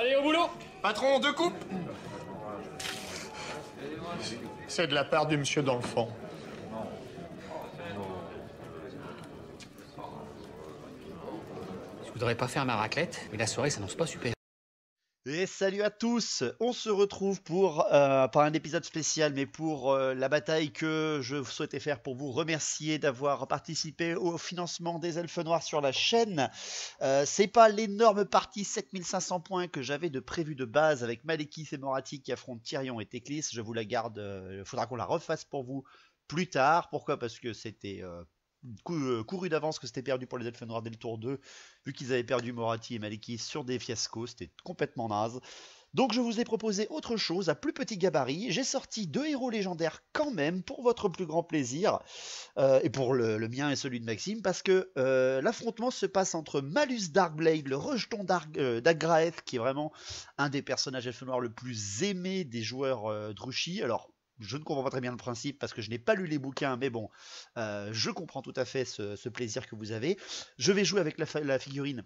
Allez, au boulot. Patron, 2 coupes. C'est de la part du monsieur dans le fond. Je voudrais pas faire ma raclette, mais la soirée s'annonce pas super. Et salut à tous, on se retrouve pour, pas un épisode spécial, mais pour la bataille que je souhaitais faire pour vous remercier d'avoir participé au financement des Elfes Noirs sur la chaîne. C'est pas l'énorme partie 7500 points que j'avais de prévu de base avec Malekith et Morathi qui affrontent Tyrion et Teclis. Je vous la garde, il faudra qu'on la refasse pour vous plus tard. Pourquoi? Parce que c'était couru d'avance que c'était perdu pour les Elfes Noirs dès le tour 2, vu qu'ils avaient perdu Morathi et Malekith sur des fiascos, c'était complètement naze. Donc je vous ai proposé autre chose à plus petit gabarit, j'ai sorti 2 héros légendaires quand même, pour votre plus grand plaisir, et pour le mien et celui de Maxime, parce que l'affrontement se passe entre Malus Darkblade, le rejeton d'Agraeth, qui est vraiment un des personnages Elfes Noirs le plus aimé des joueurs Druchii. Alors, je ne comprends pas très bien le principe parce que je n'ai pas lu les bouquins, mais bon, je comprends tout à fait ce plaisir que vous avez. Je vais jouer avec la figurine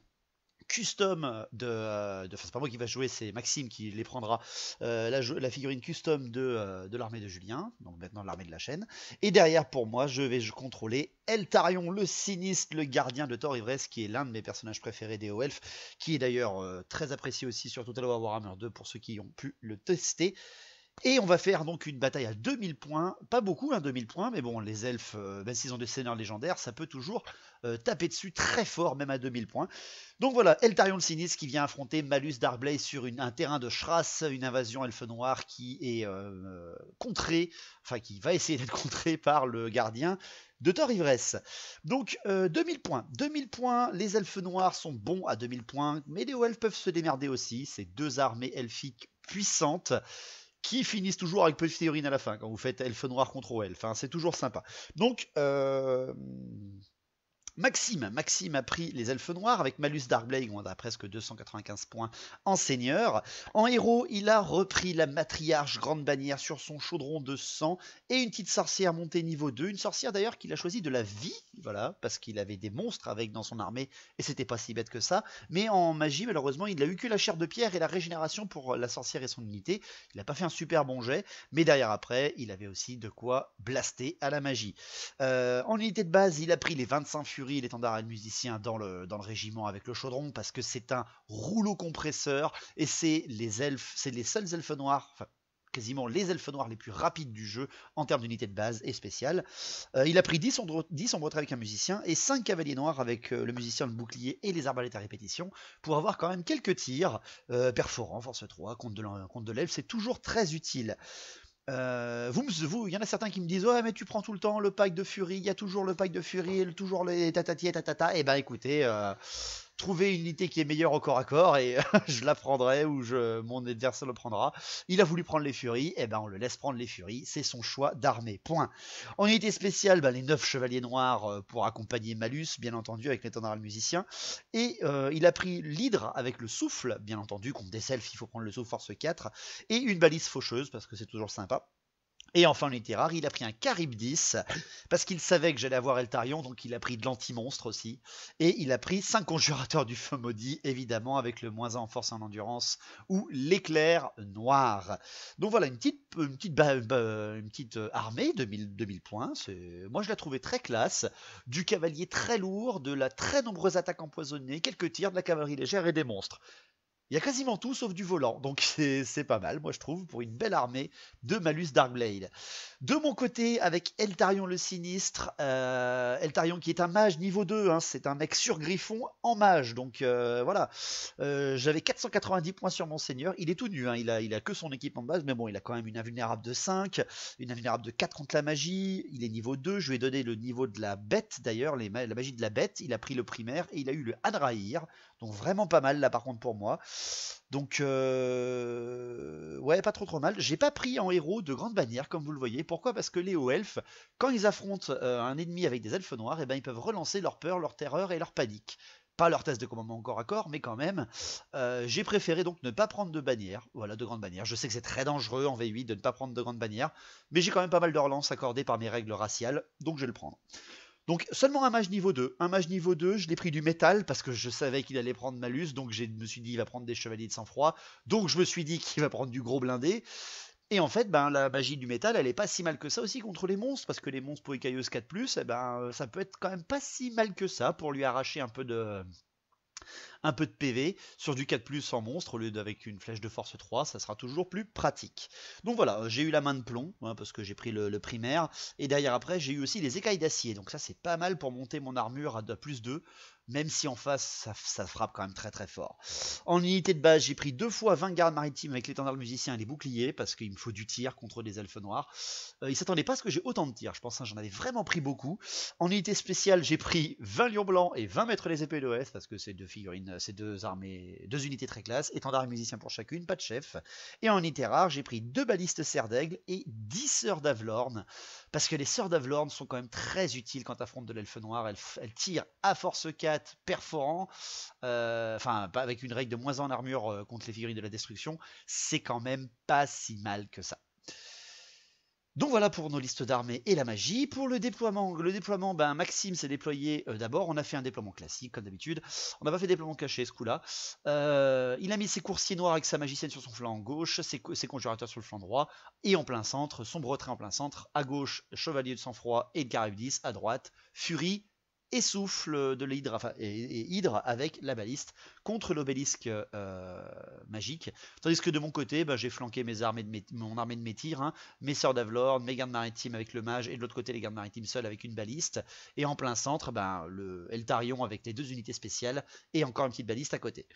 custom enfin, c'est pas moi qui va jouer, c'est Maxime qui les prendra, la figurine custom de l'armée de Julien, donc maintenant l'armée de la chaîne. Et derrière, pour moi, je vais contrôler Eltarion, le sinistre, le gardien de Thor Ivresse, qui est l'un de mes personnages préférés des hauts elfes, qui est d'ailleurs très apprécié aussi sur Total War Warhammer 2 pour ceux qui ont pu le tester. Et on va faire donc une bataille à 2000 points, pas beaucoup, 2000 points, mais bon, les elfes, même s'ils ont des seigneurs légendaires, ça peut toujours taper dessus très fort, même à 2000 points. Donc voilà, Eltarion le Sinistre qui vient affronter Malus Darkblade sur un terrain de Shras, une invasion elfe noire qui est contrée, enfin qui va essayer d'être contrée par le gardien de Thor Ivresse. Donc 2000 points. 2000 points, les elfes noirs sont bons à 2000 points, mais les hauts elfes peuvent se démerder aussi, c'est 2 armées elfiques puissantes, qui finissent toujours avec petite figurine à la fin, quand vous faites elfe noir contre haut elfe, hein, c'est toujours sympa. Donc, Maxime a pris les elfes noirs avec Malus Darkblade, on a presque 295 points en seigneur. En héros, il a repris la matriarche grande bannière sur son chaudron de sang et une petite sorcière montée niveau 2, une sorcière d'ailleurs qu'il a choisi de la vie, voilà, parce qu'il avait des monstres avec dans son armée et c'était pas si bête que ça. Mais en magie, malheureusement, il a eu que la chair de pierre et la régénération pour la sorcière et son unité. Il n'a pas fait un super bon jet, mais derrière après, il avait aussi de quoi blaster à la magie. En unité de base, il a pris les 25 furies, l'étendard et le musicien dans le régiment avec le chaudron, parce que c'est un rouleau compresseur et c'est les seuls elfes noirs, enfin quasiment les elfes noirs les plus rapides du jeu en termes d'unité de base et spéciale. Il a pris 10 ombres avec un musicien et 5 cavaliers noirs avec le musicien, le bouclier et les arbalètes à répétition pour avoir quand même quelques tirs perforants, force 3, contre de l'elfe, c'est toujours très utile. Il y en a certains qui me disent ouais mais tu prends tout le temps le pack de furie, il y a toujours le pack de furie, toujours les tatati et tatata. Et ben écoutez, trouvez une unité qui est meilleure au corps à corps et je la prendrai ou mon adversaire le prendra. Il a voulu prendre les furies, et ben on le laisse prendre les furies, c'est son choix d'armée. Point. En unité spéciale, les 9 chevaliers noirs pour accompagner Malus, bien entendu, avec l'étendard et le musicien. Et il a pris l'hydre avec le souffle, bien entendu, contre des elfes, il faut prendre le souffle force 4, et une balise faucheuse, parce que c'est toujours sympa. Et enfin, en unité rare, il a pris un Charybdis, parce qu'il savait que j'allais avoir Eltarion, donc il a pris de l'anti-monstre aussi. Et il a pris 5 conjurateurs du feu maudit, évidemment, avec le -1 en force et en endurance, ou l'éclair noir. Donc voilà, une petite armée, 2000 points. Moi, je la trouvais très classe. Du cavalier très lourd, de la très nombreuse attaque empoisonnée, quelques tirs, de la cavalerie légère et des monstres. Il y a quasiment tout sauf du volant, donc c'est pas mal, moi je trouve, pour une belle armée de Malus Darkblade. De mon côté, avec Eltarion le Sinistre, Eltarion qui est un mage niveau 2, hein, c'est un mec sur Griffon en mage, donc voilà. J'avais 490 points sur mon seigneur, il est tout nu, hein, il a que son équipement de base, mais bon, il a quand même une invulnérable de 5, une invulnérable de 4 contre la magie, il est niveau 2, je lui ai donné le niveau de la bête d'ailleurs, la magie de la bête, il a pris le primaire, et il a eu le Hadrahir, donc vraiment pas mal là par contre pour moi. Donc ouais, pas trop mal. J'ai pas pris en héros de grande bannière comme vous le voyez. Pourquoi? Parce que les hauts elfes, quand ils affrontent un ennemi avec des elfes noirs, et ben ils peuvent relancer leur peur, leur terreur et leur panique. Pas leur test de commandement corps à corps, mais quand même. J'ai préféré donc ne pas prendre de bannière, voilà, de grande bannière. Je sais que c'est très dangereux en V8 de ne pas prendre de grande bannière, mais j'ai quand même pas mal de relances accordées par mes règles raciales, donc je vais le prendre. Donc seulement un mage niveau 2. Un mage niveau 2, je l'ai pris du métal parce que je savais qu'il allait prendre malus, donc je me suis dit il va prendre des chevaliers de sang-froid, donc je me suis dit qu'il va prendre du gros blindé. Et en fait, ben, la magie du métal, elle est pas si mal que ça aussi contre les monstres, parce que les monstres pour écailleuse 4+, eh ben, ça peut être quand même pas si mal que ça pour lui arracher un peu de PV sur du 4+ en monstre au lieu d'avec une flèche de force 3, ça sera toujours plus pratique. Donc voilà, j'ai eu la main de plomb, hein, parce que j'ai pris le primaire, et derrière après j'ai eu aussi les écailles d'acier, donc ça c'est pas mal pour monter mon armure à +2, même si en face ça frappe quand même très très fort. En unité de base, j'ai pris 2 fois 20 gardes maritimes avec l'étendard le musicien et les boucliers, parce qu'il me faut du tir contre des elfes noirs. Ils s'attendaient pas à ce que j'ai autant de tirs, je pense, hein, j'en avais vraiment pris beaucoup. En unité spéciale, j'ai pris 20 lions blancs et 20 mètres les épées d'Oest, parce que c'est deux figurines, c'est deux armées, 2 unités très classe, étendard et musicien pour chacune, pas de chef. Et en unité rare, j'ai pris 2 balistes serre d'aigle et 10 sœurs d'Avlorn, parce que les sœurs d'Avlorn sont quand même très utiles quand tu affrontes de l'elfe noir. Elles tirent à force 4, perforant, enfin avec une règle de moins en armure contre les figurines de la destruction, c'est quand même pas si mal que ça. Donc voilà pour nos listes d'armées et la magie. Pour le déploiement, ben, Maxime s'est déployé d'abord. On a fait un déploiement classique, comme d'habitude. On n'a pas fait de déploiement caché ce coup-là. Il a mis ses coursiers noirs avec sa magicienne sur son flanc gauche, ses conjurateurs sur le flanc droit, et en plein centre, son bretret en plein centre. À gauche, chevalier de sang-froid et de Charybdis. À droite, furie et souffle de l'hydre, enfin, et hydre avec la baliste contre l'obélisque magique. Tandis que de mon côté, bah, j'ai flanqué mon armée de mes tirs, hein, mes sœurs d'Avlorn, mes gardes maritimes avec le mage, et de l'autre côté les gardes maritimes seuls avec une baliste. Et en plein centre, bah, le Eltarion avec les 2 unités spéciales et encore une petite baliste à côté.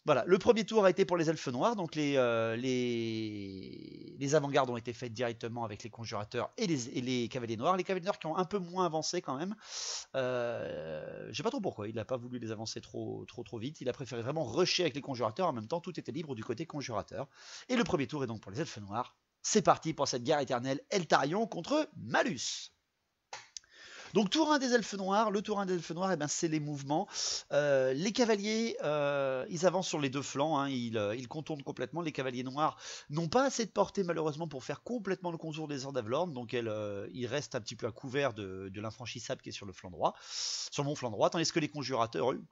Voilà, le premier tour a été pour les elfes noirs, donc les avant-gardes ont été faites directement avec les conjurateurs et les cavaliers noirs. Les cavaliers noirs qui ont un peu moins avancé quand même. Je sais pas trop pourquoi, il n'a pas voulu les avancer trop vite. Il a préféré vraiment rusher avec les conjurateurs. En même temps, tout était libre du côté conjurateur. Et le premier tour est donc pour les elfes noirs. C'est parti pour cette guerre éternelle Eltarion contre Malus. Donc tour 1 des elfes noirs, le tour 1 des elfes noirs, eh ben, c'est les mouvements. Les cavaliers, ils avancent sur les 2 flancs, hein, ils contournent complètement. Les cavaliers noirs n'ont pas assez de portée malheureusement pour faire complètement le contour des Sœurs d'Avlorn, donc ils restent un petit peu à couvert de l'infranchissable qui est sur le flanc droit, sur mon flanc droit, tandis que les conjurateurs, eux,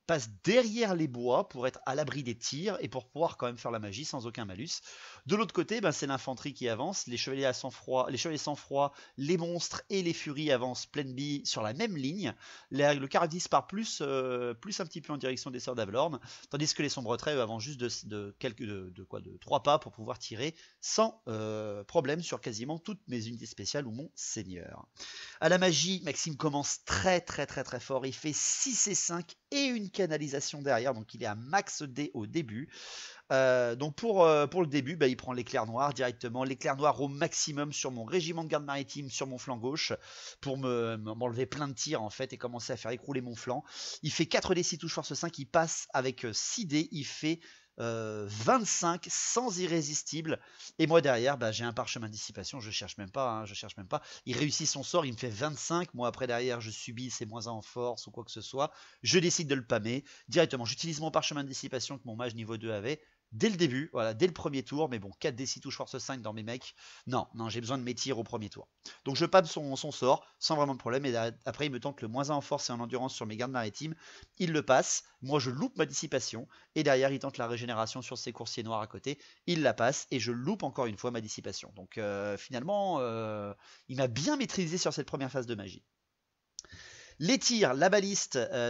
passe derrière les bois pour être à l'abri des tirs et pour pouvoir quand même faire la magie sans aucun malus. De l'autre côté, ben, c'est l'infanterie qui avance, les chevaliers à sang-froid, les monstres et les furies avancent pleine bille sur la même ligne. Le Charybdis part plus un petit peu en direction des Sœurs d'Avlorn, tandis que les sombres traits avancent juste de 3 pas pour pouvoir tirer sans problème sur quasiment toutes mes unités spéciales ou mon seigneur. À la magie, Maxime commence très fort, il fait 6 et 5 et une canalisation derrière, donc il est à max D au début. Donc pour le début, bah, il prend l'éclair noir directement, l'éclair noir au maximum sur mon régiment de garde maritime sur mon flanc gauche pour m'enlever plein de tirs en fait et commencer à faire écrouler mon flanc. Il fait 4d6 touche force 5, il passe avec 6d, il fait 25 sans irrésistible, et moi derrière bah, j'ai un parchemin de dissipation, je cherche même pas, il réussit son sort, il me fait 25, moi après derrière je subis ses moins 1 en force ou quoi que ce soit, je décide de le pâmer directement, j'utilise mon parchemin de dissipation que mon mage niveau 2 avait dès le début, voilà, dès le premier tour, mais bon, 4d6 touche force 5 dans mes mecs, non, j'ai besoin de mes tirs au premier tour. Donc je pâme son sort, sans vraiment de problème, et après il me tente le moins 1 en force et en endurance sur mes gardes maritimes, il le passe, moi je loupe ma dissipation, et derrière il tente la régénération sur ses coursiers noirs à côté, il la passe, et je loupe encore une fois ma dissipation. Donc finalement, il m'a bien maîtrisé sur cette première phase de magie. Les tirs,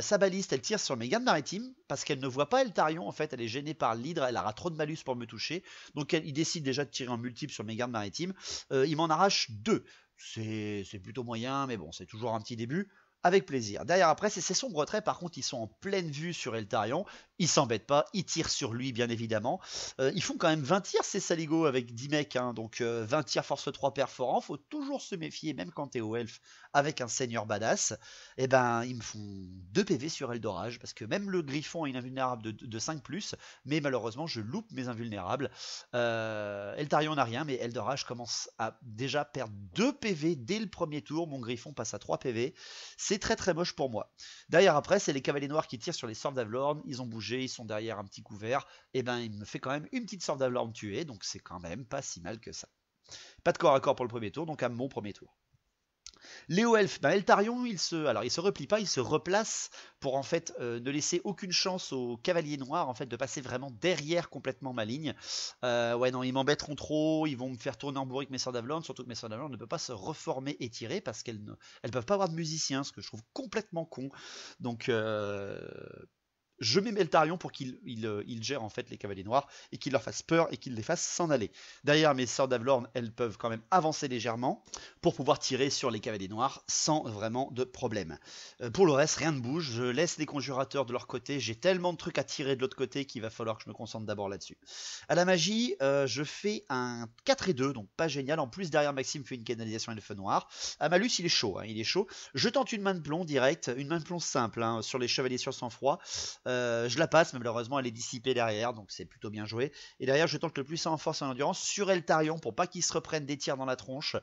sa baliste, elle tire sur mes gardes maritimes, parce qu'elle ne voit pas Eltarion, en fait, elle est gênée par l'hydre, elle aura trop de malus pour me toucher, donc il décide déjà de tirer en multiple sur mes gardes maritimes, il m'en arrache 2, c'est plutôt moyen, mais bon, c'est toujours un petit début, avec plaisir. Derrière après, c'est ses sombres traits, par contre, ils sont en pleine vue sur Eltarion, ils s'embêtent pas, ils tirent sur lui, bien évidemment, ils font quand même 20 tirs, ces saligots, avec 10 mecs, hein, donc 20 tirs force 3 perforants, faut toujours se méfier, même quand t'es au elfe, avec un seigneur badass, et ben ils me font 2 PV sur Eldorage, parce que même le griffon a une invulnérable de 5+, mais malheureusement je loupe mes invulnérables. Eltarion n'a rien, mais Eldorage commence à déjà perdre 2 PV dès le premier tour, mon griffon passe à 3 PV, c'est très moche pour moi. Derrière après, c'est les cavaliers noirs qui tirent sur les Sœurs d'Avlorn, ils ont bougé, ils sont derrière un petit couvert, et ben il me fait quand même une petite Sœur d'Avlorn tuée, donc c'est quand même pas si mal que ça. Pas de corps à corps pour le premier tour, donc à mon premier tour. Léo Elf, ben Eltarion, alors il se replie pas, il se replace pour en fait ne laisser aucune chance aux cavaliers noirs en fait de passer vraiment derrière complètement ma ligne. Ouais non, ils m'embêteront trop, ils vont me faire tourner en bourrique mes sœurs d'Avalon, surtout que mes sœurs d'Avalon ne peuvent pas se reformer et tirer parce qu'elles ne peuvent pas avoir de musiciens, ce que je trouve complètement con. Donc je mets Meltarion pour qu'il gère en fait les cavaliers noirs et qu'il leur fasse peur et qu'il les fasse s'en aller. Derrière, mes sœurs d'Avalorn, elles peuvent quand même avancer légèrement pour pouvoir tirer sur les cavaliers noirs sans vraiment de problème. Pour le reste, rien ne bouge. Je laisse les conjurateurs de leur côté. J'ai tellement de trucs à tirer de l'autre côté qu'il va falloir que je me concentre d'abord là-dessus. À la magie, je fais un 4 et 2, donc pas génial. En plus, derrière, Maxime fait une canalisation et le feu noir. À Malus, il est chaud. Hein, il est chaud. Je tente une main de plomb direct, une main de plomb simple hein, sur les chevaliers sur sang-froid. Je la passe, mais malheureusement elle est dissipée derrière, donc c'est plutôt bien joué. Et derrière, je tente le plus en force et en endurance sur Eltarion pour pas qu'il se reprenne des tirs dans la tronche.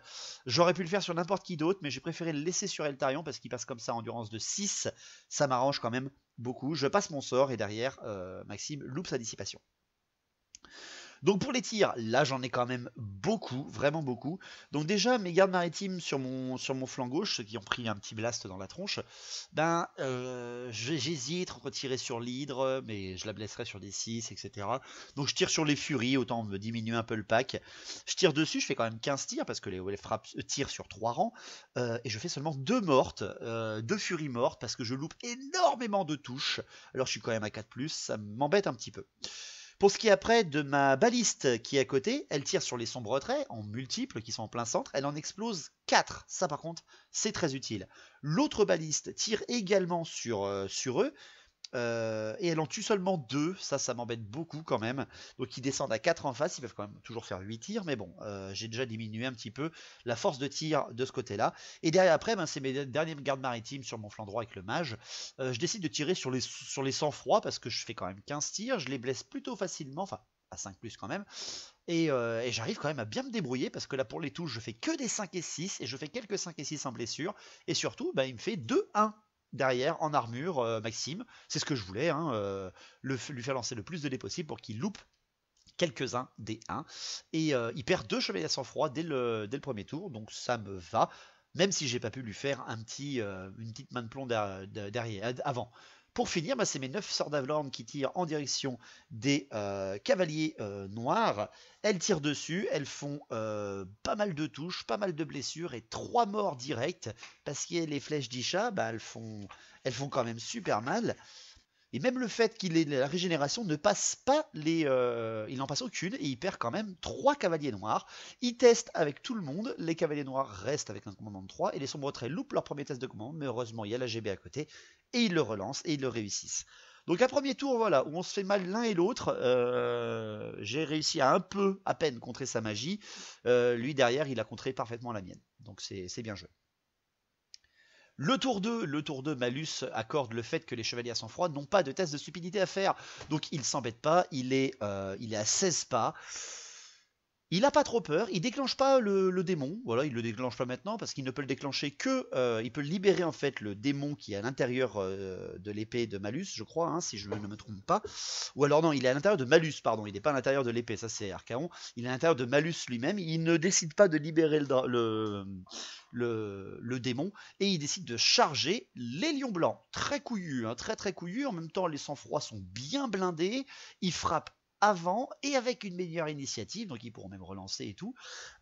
J'aurais pu le faire sur n'importe qui d'autre, mais j'ai préféré le laisser sur Eltarion parce qu'il passe comme ça en endurance de 6. Ça m'arrange quand même beaucoup. Je passe mon sort et derrière, Maxime loupe sa dissipation. Donc pour les tirs, là j'en ai quand même beaucoup, vraiment beaucoup. Donc déjà mes gardes maritimes sur mon flanc gauche, ceux qui ont pris un petit blast dans la tronche, ben j'hésite à retirer sur l'hydre, mais je la blesserai sur des 6, etc. Donc je tire sur les furies, autant me diminuer un peu le pack. Je tire dessus, je fais quand même 15 tirs, parce que les frappes tirent sur 3 rangs, et je fais seulement 2 mortes, 2 furies mortes, parce que je loupe énormément de touches. Alors je suis quand même à 4+, ça m'embête un petit peu. Pour ce qui est après de ma baliste qui est à côté, elle tire sur les sombres traits en multiples qui sont en plein centre, elle en explose 4. Ça par contre, c'est très utile. L'autre baliste tire également sur eux, et elle en tue seulement 2, ça m'embête beaucoup quand même. Donc ils descendent à 4 en face, ils peuvent quand même toujours faire 8 tirs, mais bon, j'ai déjà diminué un petit peu la force de tir de ce côté-là. Et derrière après, ben, c'est mes derniers gardes maritimes sur mon flanc droit avec le mage. Je décide de tirer sur les sang-froid parce que je fais quand même 15 tirs, je les blesse plutôt facilement, enfin à 5+ quand même. Et j'arrive quand même à bien me débrouiller parce que là pour les touches je fais que des 5 et 6 et je fais quelques 5 et 6 en blessure. Et surtout, ben, il me fait 2-1. Derrière, en armure, Maxime, c'est ce que je voulais, hein, lui faire lancer le plus de dés possible pour qu'il loupe quelques-uns des 1. Et il perd 2 chevaliers à sang-froid dès le premier tour, donc ça me va, même si j'ai pas pu lui faire une petite main de plomb derrière, avant. Pour finir, bah, c'est mes 9 sœurs d'Avalorn qui tirent en direction des cavaliers noirs. Elles tirent dessus, elles font pas mal de touches, pas mal de blessures et 3 morts directs parce que les flèches d'Isha, bah, elles font quand même super mal. Et même le fait qu'il ait la régénération ne passe pas il n'en passe aucune et il perd quand même 3 cavaliers noirs. Il teste avec tout le monde, les cavaliers noirs restent avec un commandement de 3 et les sombres traits loupent leur premier test de commande, mais heureusement il y a la GB à côté et ils le relancent et ils le réussissent. Donc un premier tour voilà, où on se fait mal l'un et l'autre, j'ai réussi à un peu à peine contrer sa magie, lui derrière il a contré parfaitement la mienne, donc c'est bien joué. Le tour 2, Malus accorde le fait que les chevaliers à sang-froid n'ont pas de test de stupidité à faire. Donc il s'embête pas, il est à 16 pas. Il n'a pas trop peur, il déclenche pas le démon, voilà, il le déclenche pas maintenant parce qu'il ne peut le déclencher que, il peut libérer en fait le démon qui est à l'intérieur de l'épée de Malus, je crois, hein, si je ne me trompe pas. Ou alors non, il est à l'intérieur de Malus, pardon, il n'est pas à l'intérieur de l'épée, ça c'est Archaon, il est à l'intérieur de Malus lui-même, il ne décide pas de libérer le démon, et il décide de charger les lions blancs, très couillus, hein, très très couillus, en même temps les sang-froids sont bien blindés, il frappe avant et avec une meilleure initiative, donc ils pourront même relancer et tout.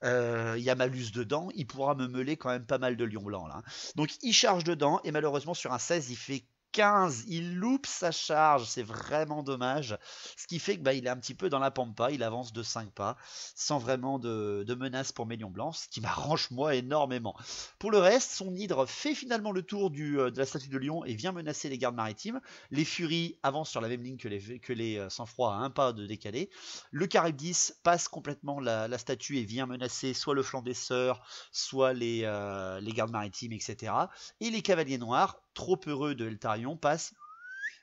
Il y a Malus dedans, il pourra me meuler quand même pas mal de lions blancs là. Donc il charge dedans et malheureusement sur un 16 il fait 15, il loupe sa charge, c'est vraiment dommage. Ce qui fait que bah, il est un petit peu dans la pampa, il avance de 5 pas, sans vraiment de menace pour mes lions blancs, ce qui m'arrange moi énormément. Pour le reste, son hydre fait finalement le tour de la statue de lion et vient menacer les gardes maritimes. Les furies avancent sur la même ligne que les sang-froid à un pas de décalé. Le Charybdis passe complètement la statue et vient menacer soit le flanc des sœurs, soit les gardes maritimes, etc. Et les cavaliers noirs, trop heureux de Eltarion, passent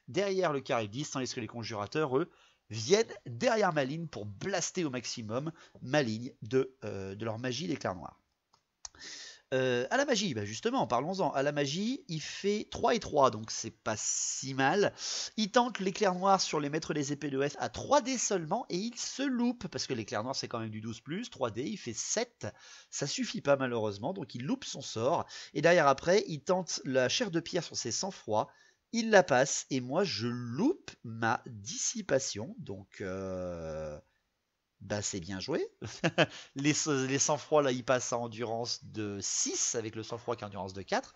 derrière le Charybdis, tandis que les conjurateurs, eux, viennent derrière ma ligne pour blaster au maximum ma ligne de leur magie d'éclair noir. À la magie, bah justement, parlons-en. À la magie, il fait 3 et 3, donc c'est pas si mal. Il tente l'éclair noir sur les maîtres des épées de F à 3D seulement et il se loupe, parce que l'éclair noir c'est quand même du 12+, 3D, il fait 7, ça suffit pas malheureusement, donc il loupe son sort. Et derrière après, il tente la chair de pierre sur ses sang-froid, il la passe, et moi je loupe ma dissipation, donc bah c'est bien joué. les sang-froid là ils passent à endurance de 6 avec le sang-froid qui a endurance de 4.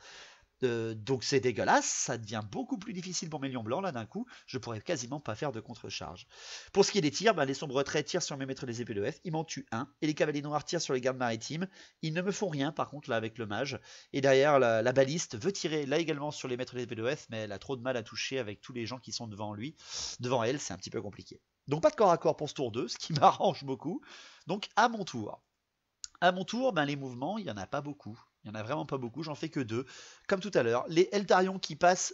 Donc c'est dégueulasse, ça devient beaucoup plus difficile pour mes lions blancs là d'un coup, je pourrais quasiment pas faire de contre-charge. Pour ce qui est des tirs, bah, les sombres traits tirent sur mes maîtres des épées de F, ils m'en tuent un, et les cavaliers noirs tirent sur les gardes maritimes, ils ne me font rien par contre là avec le mage, et derrière la baliste veut tirer là également sur les maîtres des épées de F, mais elle a trop de mal à toucher avec tous les gens qui sont devant lui, devant elle, c'est un petit peu compliqué. Donc pas de corps à corps pour ce tour 2, ce qui m'arrange beaucoup. Donc à mon tour. À mon tour, ben, les mouvements, il n'y en a pas beaucoup. Il n'y en a vraiment pas beaucoup, j'en fais que 2. Comme tout à l'heure, les Eltarions qui passent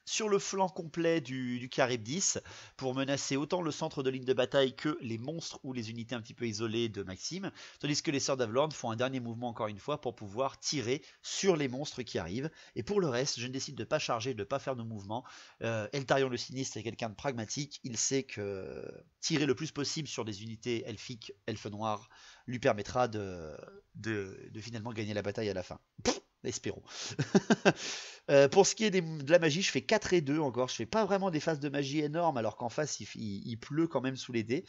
sur le flanc complet du Charybdis pour menacer autant le centre de ligne de bataille que les monstres ou les unités un petit peu isolées de Maxime, tandis que les Sœurs d'Avlorn font un dernier mouvement encore une fois pour pouvoir tirer sur les monstres qui arrivent. Et pour le reste, je ne décide de ne pas charger, de ne pas faire de mouvement. Eltarion le sinistre est quelqu'un de pragmatique, il sait que tirer le plus possible sur des unités elfiques, elfes noirs, lui permettra de finalement gagner la bataille à la fin. Espérons. Pour ce qui est de la magie, je fais 4 et 2 encore. Je fais pas vraiment des phases de magie énormes, alors qu'en face, il pleut quand même sous les dés.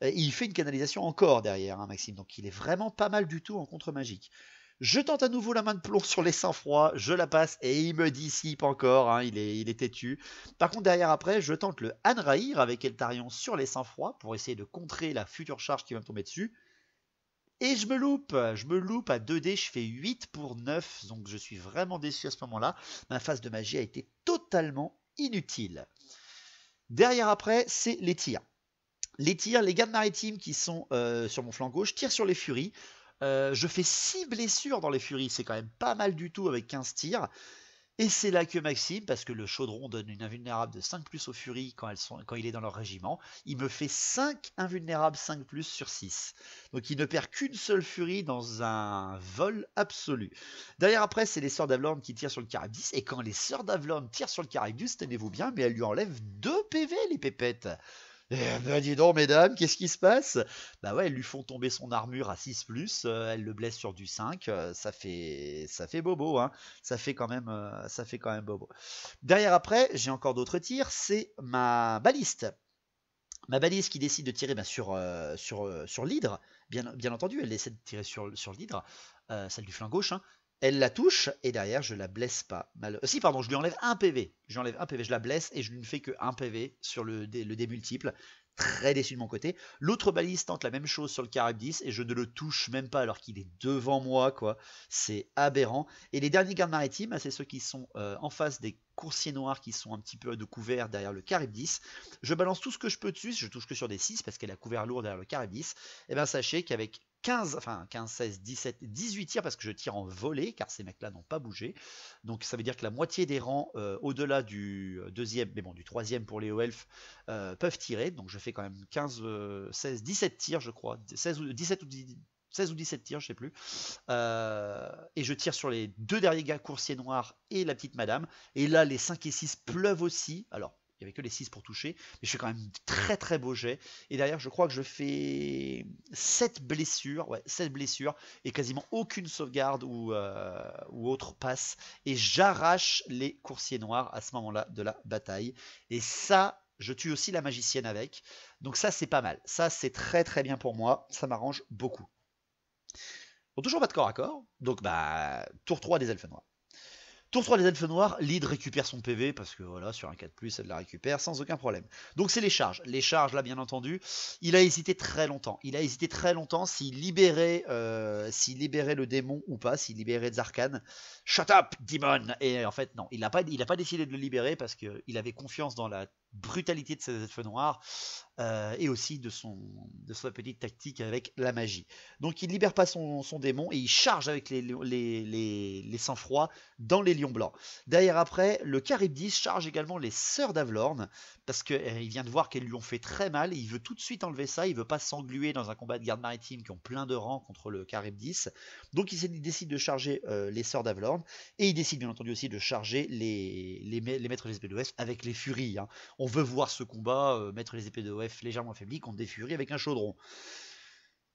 Il fait une canalisation encore derrière, hein, Maxime. Donc il est vraiment pas mal du tout en contre-magique. Je tente à nouveau la main de plomb sur les sang-froids, je la passe et il me dissipe encore, hein, il est têtu. Par contre derrière après, je tente le Anraïr avec Eltarion sur les sang-froids pour essayer de contrer la future charge qui va me tomber dessus. Et je me loupe à 2D, je fais 8 pour 9, donc je suis vraiment déçu à ce moment-là. Ma phase de magie a été totalement inutile. Derrière après, c'est les tirs. Les tirs, les gardes maritimes qui sont sur mon flanc gauche tirent sur les furies. Je fais 6 blessures dans les furies, c'est quand même pas mal du tout avec 15 tirs. Et c'est là que Maxime, parce que le chaudron donne une invulnérable de 5+ aux furies quand il est dans leur régiment, il me fait 5 invulnérables 5+ sur 6. Donc il ne perd qu'une seule furie dans un vol absolu. Derrière après, c'est les Sœurs d'Avlorn qui tirent sur le Charybdis, et quand les Sœurs d'Avlorn tirent sur le Charybdis, tenez-vous bien, mais elles lui enlèvent 2 PV les pépettes. Ben dis donc mesdames, qu'est-ce qui se passe? Bah ouais, elles lui font tomber son armure à 6+, elles le blessent sur du 5, ça fait bobo, hein. Ça fait quand même bobo. Derrière après, j'ai encore d'autres tirs, c'est ma baliste. Ma baliste qui décide de tirer sur l'hydre, bien entendu, elle essaie de tirer sur l'hydre, celle du flanc gauche, hein. Elle la touche et derrière je la blesse pas. Si pardon, je lui enlève un PV. Je la blesse et je ne fais que 1 PV sur le dé multiple. Très déçu de mon côté. L'autre balise tente la même chose sur le Charybdis et je ne le touche même pas alors qu'il est devant moi, quoi. C'est aberrant. Et les derniers gardes maritimes, c'est ceux qui sont en face des coursiers noirs qui sont un petit peu de couvert derrière le Charybdis. Je balance tout ce que je peux dessus, je touche que sur des 6 parce qu'elle a couvert lourd derrière le Charybdis. Et bien sachez qu'avec 15, 16, 17, 18 tirs parce que je tire en volée car ces mecs là n'ont pas bougé, donc ça veut dire que la moitié des rangs au-delà du deuxième, mais bon du troisième pour les elfes peuvent tirer, donc je fais quand même 15, 16, 17 tirs je crois, 16 ou 17 ou 16 ou 17 tirs, je sais plus. Et je tire sur les 2 derniers gars coursiers noirs et la petite madame. Et là, les 5 et 6 pleuvent aussi. Alors, il n'y avait que les 6 pour toucher. Mais je fais quand même très très beau jet. Et derrière, je crois que je fais 7 blessures. Ouais, 7 blessures. Et quasiment aucune sauvegarde ou autre passe. Et j'arrache les coursiers noirs à ce moment-là de la bataille. Et ça, je tue aussi la magicienne avec. Donc ça, c'est pas mal. Ça, c'est très très bien pour moi. Ça m'arrange beaucoup. Bon, toujours pas de corps à corps, donc bah tour 3 des elfes noirs. Tour 3 des elfes noirs, Lyd récupère son PV, parce que voilà, sur un 4+, elle la récupère sans aucun problème. Donc c'est les charges. Les charges, là, bien entendu, il a hésité très longtemps. Il a hésité très longtemps s'il libérait le démon ou pas, s'il libérait Zarkan. Shut up, demon! Et en fait, non, il n'a pas décidé de le libérer parce qu'il avait confiance dans la brutalité de ses elfes noirs et aussi de sa petite tactique avec la magie. Donc il libère pas son démon et il charge avec les sang-froid dans les lions blancs. Derrière après, le Charybdis charge également les sœurs d'Avlorn parce qu'il vient de voir qu'elles lui ont fait très mal et il veut tout de suite enlever ça, il veut pas s'engluer dans un combat de garde maritime qui ont plein de rangs contre le Charybdis. Donc il décide de charger les sœurs d'Avlorn et il décide bien entendu aussi de charger les maîtres des épées de l'Ouest avec les furies. Hein. On veut voir ce combat, mettre les épées de OF légèrement affaiblis contre des furies avec un chaudron.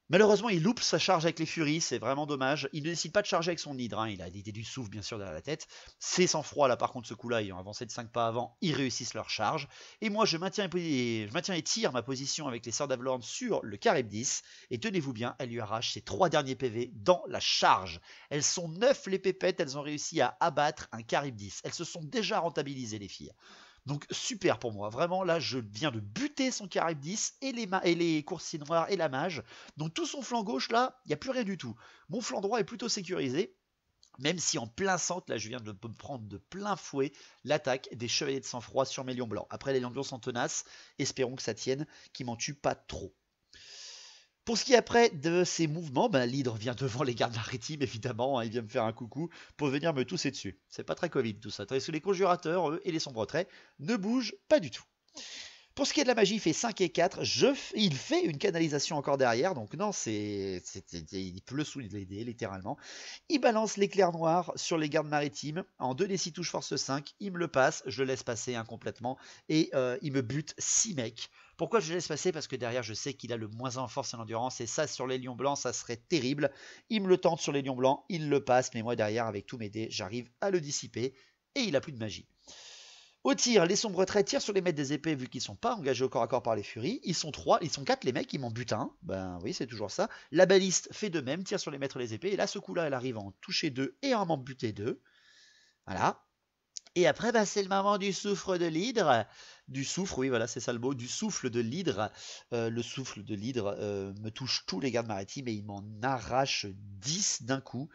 Malheureusement, il loupe sa charge avec les furies, c'est vraiment dommage. Il ne décide pas de charger avec son hydre, hein. Il a l'idée du souffle bien sûr derrière la tête. C'est sans froid là par contre ce coup-là, ils ont avancé de 5 pas avant, ils réussissent leur charge. Et moi je maintiens et tire ma position avec les sœurs d'Avlorn sur le Charybdis. Et tenez-vous bien, elle lui arrache ses 3 derniers PV dans la charge. Elles sont 9 les pépettes, elles ont réussi à abattre un Charybdis. Elles se sont déjà rentabilisées les filles. Donc super pour moi, vraiment là je viens de buter son Charybdis et les coursiers noirs et la mage. Donc tout son flanc gauche là, il n'y a plus rien du tout. Mon flanc droit est plutôt sécurisé. Même si en plein centre, là je viens de me prendre de plein fouet l'attaque des chevaliers de sang-froid sur mes lions blancs. Après les lions blancs sont tenaces, espérons que ça tienne, qu'ils m'en tuent pas trop. Pour ce qui est après de ces mouvements, l'hydre vient devant les gardes maritimes, évidemment, hein, il vient me faire un coucou pour venir me tousser dessus. C'est pas très Covid tout ça. Tandis que les conjurateurs, eux, et les sombres traits ne bougent pas du tout. Pour ce qui est de la magie, il fait 5 et 4. Il fait une canalisation encore derrière. Donc non, il pleut sous les dés, littéralement. Il balance l'éclair noir sur les gardes maritimes. En 2d6 touche force 5. Il me le passe. Je le laisse passer complètement. Et il me bute 6 mecs. Pourquoi je le laisse passer? Parce que derrière, je sais qu'il a le moins 1 en force et en endurance. Et ça, sur les lions blancs, ça serait terrible. Il me le tente sur les lions blancs. Il le passe. Mais moi, derrière, avec tous mes dés, j'arrive à le dissiper. Et il a plus de magie. Au tir, les sombres traits tirent sur les maîtres des épées vu qu'ils ne sont pas engagés au corps à corps par les furies. Ils sont 4 les mecs, ils m'en butent un. Ben oui, c'est toujours ça. La baliste fait de même, tire sur les maîtres des épées. Et là, ce coup-là, elle arrive à en toucher 2 et à en buter 2. Voilà. Et après, c'est le moment du souffle de l'hydre. Du souffle, oui, voilà, c'est ça le mot. Du souffle de l'hydre. Le souffle de l'hydre me touche tous les gardes maritimes et il m'en arrache 10 d'un coup.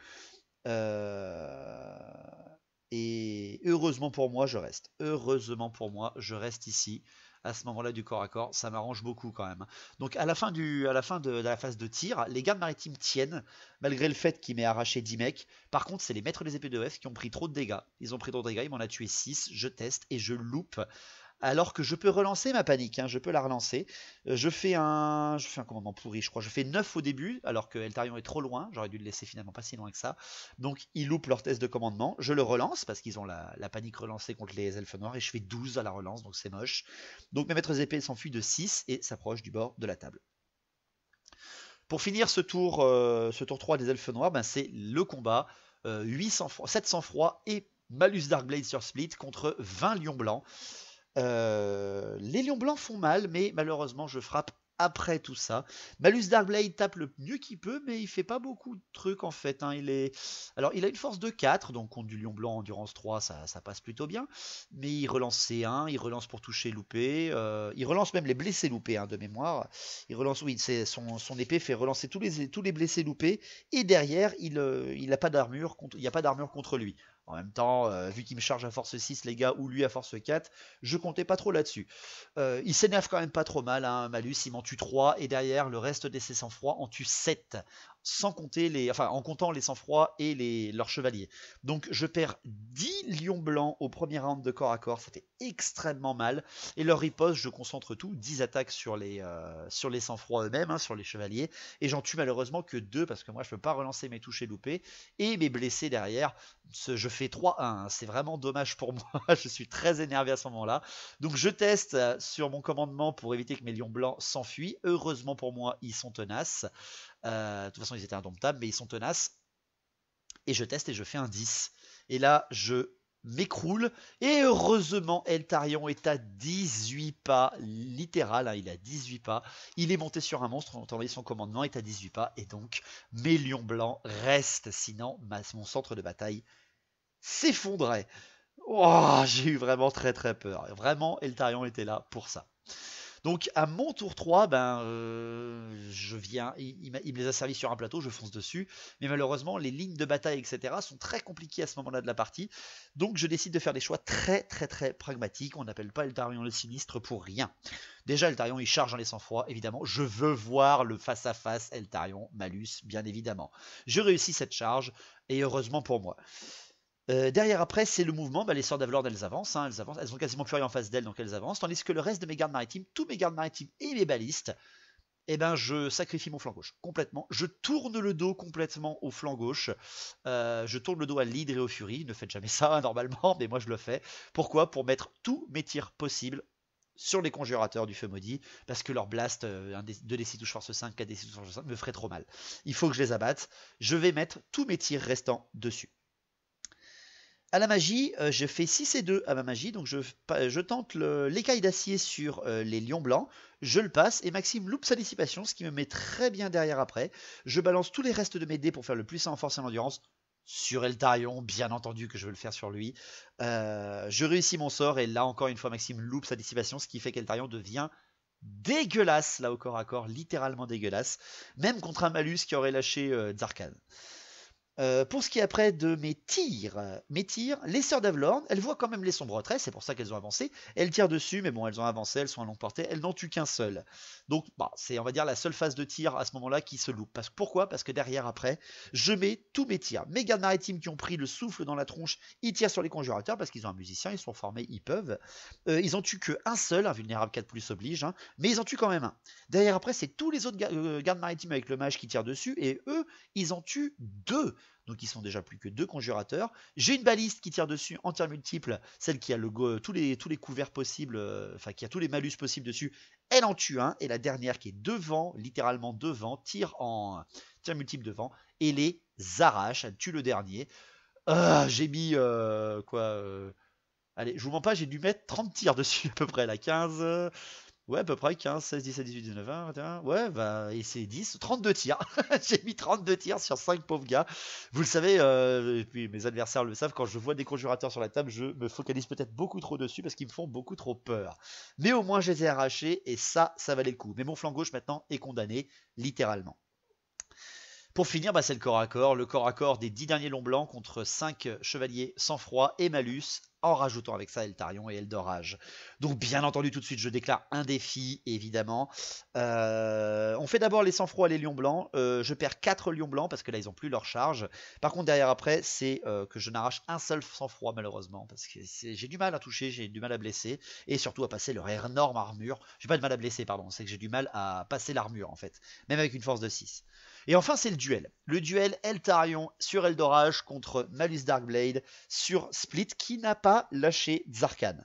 Et heureusement pour moi, je reste. Heureusement pour moi, je reste ici. À ce moment-là du corps à corps, ça m'arrange beaucoup quand même. Donc à la fin de la phase de tir, les gardes maritimes tiennent, malgré le fait qu'il m'ait arraché 10 mecs. Par contre, c'est les maîtres des épées de F qui ont pris trop de dégâts. Ils ont pris trop de dégâts, il m'en a tué 6, je teste et je loupe. Alors que je peux relancer ma panique, hein, je peux la relancer. Je fais un commandement pourri, je crois. Je fais 9 au début, alors que Eltarion est trop loin. J'aurais dû le laisser finalement pas si loin que ça. Donc ils loupent leur test de commandement. Je le relance, parce qu'ils ont la panique relancée contre les elfes noirs. Et je fais 12 à la relance, donc c'est moche. Donc mes maîtres épées s'enfuient de 6 et s'approchent du bord de la table. Pour finir ce tour 3 des elfes noirs, c'est le combat. 700 froid et Malus Darkblade sur Split contre 20 lions blancs. Les lions blancs font mal, mais malheureusement je frappe après tout ça. Malus Darkblade tape le mieux qu'il peut, mais il fait pas beaucoup de trucs en fait. Hein. Alors il a une force de 4, donc contre du lion blanc endurance 3, ça passe plutôt bien. Mais il relance C1, il relance pour toucher loupé, il relance même les blessés loupés de mémoire. Il relance, oui, son épée fait relancer tous les blessés loupés, et derrière il n'a pas d'armure, il n'y a pas d'armure contre lui. En même temps, vu qu'il me charge à force 6 les gars, ou lui à force 4, je comptais pas trop là-dessus. Il s'énerve quand même pas trop mal, hein, Malus, il m'en tue 3, et derrière, le reste de ses sang-froid en tue 7, sans compter en comptant les sang-froid et leurs chevaliers. Donc je perds 10 lions blancs au premier round de corps à corps, ça fait extrêmement mal, et leur riposte, je concentre tout, 10 attaques sur les sang-froid eux-mêmes, hein, sur les chevaliers, et j'en tue malheureusement que 2, parce que moi je peux pas relancer mes touchés loupés, et mes blessés derrière, je fais 3-1, hein. C'est vraiment dommage pour moi, je suis très énervé à ce moment-là. Donc je teste sur mon commandement pour éviter que mes lions blancs s'enfuient. Heureusement pour moi, ils sont tenaces. De toute façon, ils étaient indomptables, mais ils sont tenaces. Et je teste et je fais un 10. Et là, je m'écroule. Et heureusement, Eltarion est à 18 pas, littéral, hein, il est à 18 pas. Il est monté sur un monstre, on a envoyé son commandement, est à 18 pas. Et donc, mes lions blancs restent, sinon mon centre de bataille s'effondrait. Oh, j'ai eu vraiment très très peur. Vraiment, Eltarion était là pour ça. Donc à mon tour 3, je viens, il me les a servis sur un plateau, je fonce dessus, mais malheureusement les lignes de bataille etc sont très compliquées à ce moment-là de la partie, donc je décide de faire des choix très pragmatiques. On n'appelle pas Eltarion le sinistre pour rien. Déjà Eltarion il charge dans les sang-froid, évidemment, je veux voir le face à face Eltarion Malus, bien évidemment. Je réussis cette charge, et heureusement pour moi. Derrière après c'est le mouvement, les sœurs d'Avelord elles avancent, elles ont quasiment plus rien en face d'elles donc elles avancent, tandis que le reste de mes gardes maritimes, tous mes gardes maritimes et mes balistes, eh ben je sacrifie mon flanc gauche complètement, je tourne le dos complètement au flanc gauche, je tourne le dos à l'hydre et aux furies, ne faites jamais ça normalement, mais moi je le fais. Pourquoi? Pour mettre tous mes tirs possibles sur les conjurateurs du feu maudit, parce que leur blast, 2d6 touche force 5, 4d6 touche force 5, me ferait trop mal. Il faut que je les abatte, je vais mettre tous mes tirs restants dessus. À la magie, je fais 6 et 2 à ma magie, donc je tente l'écaille d'acier sur les lions blancs, je le passe, et Maxime loupe sa dissipation, ce qui me met très bien derrière après. Je balance tous les restes de mes dés pour faire le plus en force et en endurance, sur Eltarion, bien entendu que je veux le faire sur lui. Je réussis mon sort, et là encore une fois Maxime loupe sa dissipation, ce qui fait qu'Eltarion devient dégueulasse, là au corps à corps, littéralement dégueulasse, même contre un malus qui aurait lâché Zarkan. Pour ce qui est après de mes tirs, les sœurs d'Avelorn, elles voient quand même les sombres traits, c'est pour ça qu'elles ont avancé. Elles tirent dessus, mais bon, elles ont avancé, elles sont à longue portée, elles n'en tuent qu'un seul. Donc, c'est, on va dire, la seule phase de tir à ce moment-là qui se loupe. Pourquoi? Parce que derrière, après, je mets tous mes tirs. Mes gardes maritimes qui ont pris le souffle dans la tronche, ils tirent sur les conjurateurs parce qu'ils ont un musicien, ils sont formés, ils peuvent. Ils en tuent qu'un seul, un vulnérable 4+ oblige, mais ils en tuent quand même un. Derrière, après, c'est tous les autres gardes maritimes avec le mage qui tirent dessus, et eux, ils en tuent 2. Donc ils sont déjà plus que 2 conjurateurs. J'ai une baliste qui tire dessus en tir multiple, celle qui a tous les couverts possibles, enfin qui a tous les malus possibles dessus, elle en tue un, et la dernière qui est devant, littéralement devant, tire en tir multiple devant, et les arrache, elle tue le dernier. J'ai mis allez, je vous mens pas, j'ai dû mettre 30 tirs dessus à peu près, là, 15... Ouais, à peu près 15, 16, 17, 18, 19, 20, 21. Ouais, et c'est 10, 32 tirs. J'ai mis 32 tirs sur 5 pauvres gars. Vous le savez, et puis mes adversaires le savent, quand je vois des conjurateurs sur la table, je me focalise peut-être beaucoup trop dessus parce qu'ils me font beaucoup trop peur. Mais au moins, je les ai arrachés et ça valait le coup. Mais mon flanc gauche maintenant est condamné, littéralement. Pour finir, c'est le corps à corps des 10 derniers longs blancs contre 5 chevaliers sang-froid et malus, en rajoutant avec ça Eltarion et Eldorage. Donc bien entendu tout de suite je déclare un défi évidemment. On fait d'abord les sang-froid et les lions blancs. Je perds 4 lions blancs parce que là ils ont plus leur charge. Par contre derrière après c'est que je n'arrache un seul sang-froid malheureusement parce que j'ai du mal à toucher, j'ai du mal à blesser et surtout à passer leur énorme armure. J'ai pas de mal à blesser pardon, c'est que j'ai du mal à passer l'armure en fait, même avec une force de 6. Et enfin c'est le duel. Le duel Eltarion sur Eldorage contre Malus Darkblade sur Split qui n'a pas lâché Zarkan.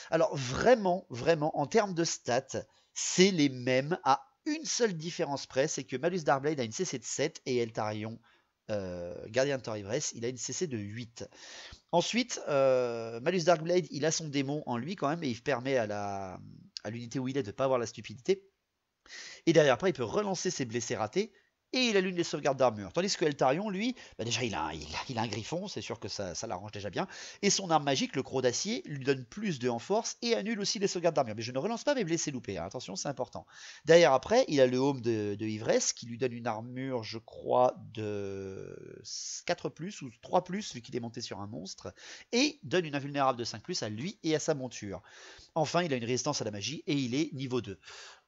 Alors vraiment, en termes de stats, c'est les mêmes à une seule différence près, c'est que Malus Darkblade a une CC de 7 et Eltarion, Gardien de Torivres, il a une CC de 8. Ensuite, Malus Darkblade, il a son démon en lui quand même et il permet à l'unité où il est de ne pas avoir la stupidité. Et derrière après, il peut relancer ses blessés ratés. Et il allume les sauvegardes d'armure. Tandis que Eltarion, lui, déjà il a un griffon, c'est sûr que ça l'arrange déjà bien. Et son arme magique, le croc d'acier, lui donne plus de en force et annule aussi les sauvegardes d'armure. Mais je ne relance pas mes blessés loupés, hein. Attention, c'est important. Derrière après, il a le home de ivresse qui lui donne une armure, je crois, de 4+, ou 3+, vu qu'il est monté sur un monstre. Et donne une invulnérable de 5+, à lui et à sa monture. Enfin, il a une résistance à la magie et il est niveau 2.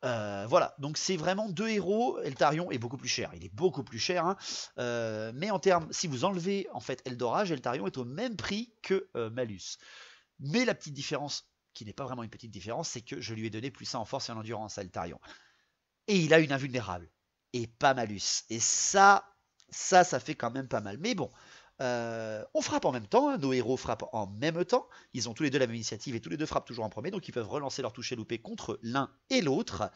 Voilà, donc c'est vraiment 2 héros. Eltarion est beaucoup plus cher, il est beaucoup plus cher, hein. Mais en termes, si vous enlevez en fait Eldorage, Eltarion est au même prix que Malus. Mais la petite différence, qui n'est pas vraiment une petite différence, c'est que je lui ai donné plus 1 en force et en endurance à Eltarion. Et il a une invulnérable, et pas Malus. Et ça fait quand même pas mal. Mais bon, on frappe en même temps, hein. Nos héros frappent en même temps, ils ont tous les deux la même initiative et tous les deux frappent toujours en premier, donc ils peuvent relancer leur toucher loupé contre l'un et l'autre.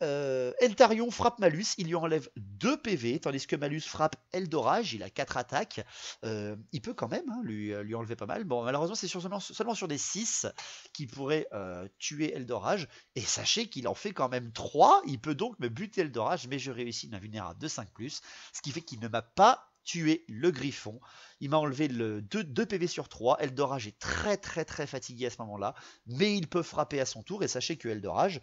Eltarion frappe Malus, il lui enlève 2 PV, tandis que Malus frappe Eldorage, il a 4 attaques, il peut quand même lui enlever pas mal. Bon, malheureusement c'est seulement sur des 6 qui pourrait tuer Eldorage, et sachez qu'il en fait quand même 3, il peut donc me buter Eldorage, mais je réussis une invulnérable de 5+, ce qui fait qu'il ne m'a pas tuer le griffon. Il m'a enlevé 2 PV sur 3. Eldorage est très fatigué à ce moment-là, mais il peut frapper à son tour, et sachez que Eldorage,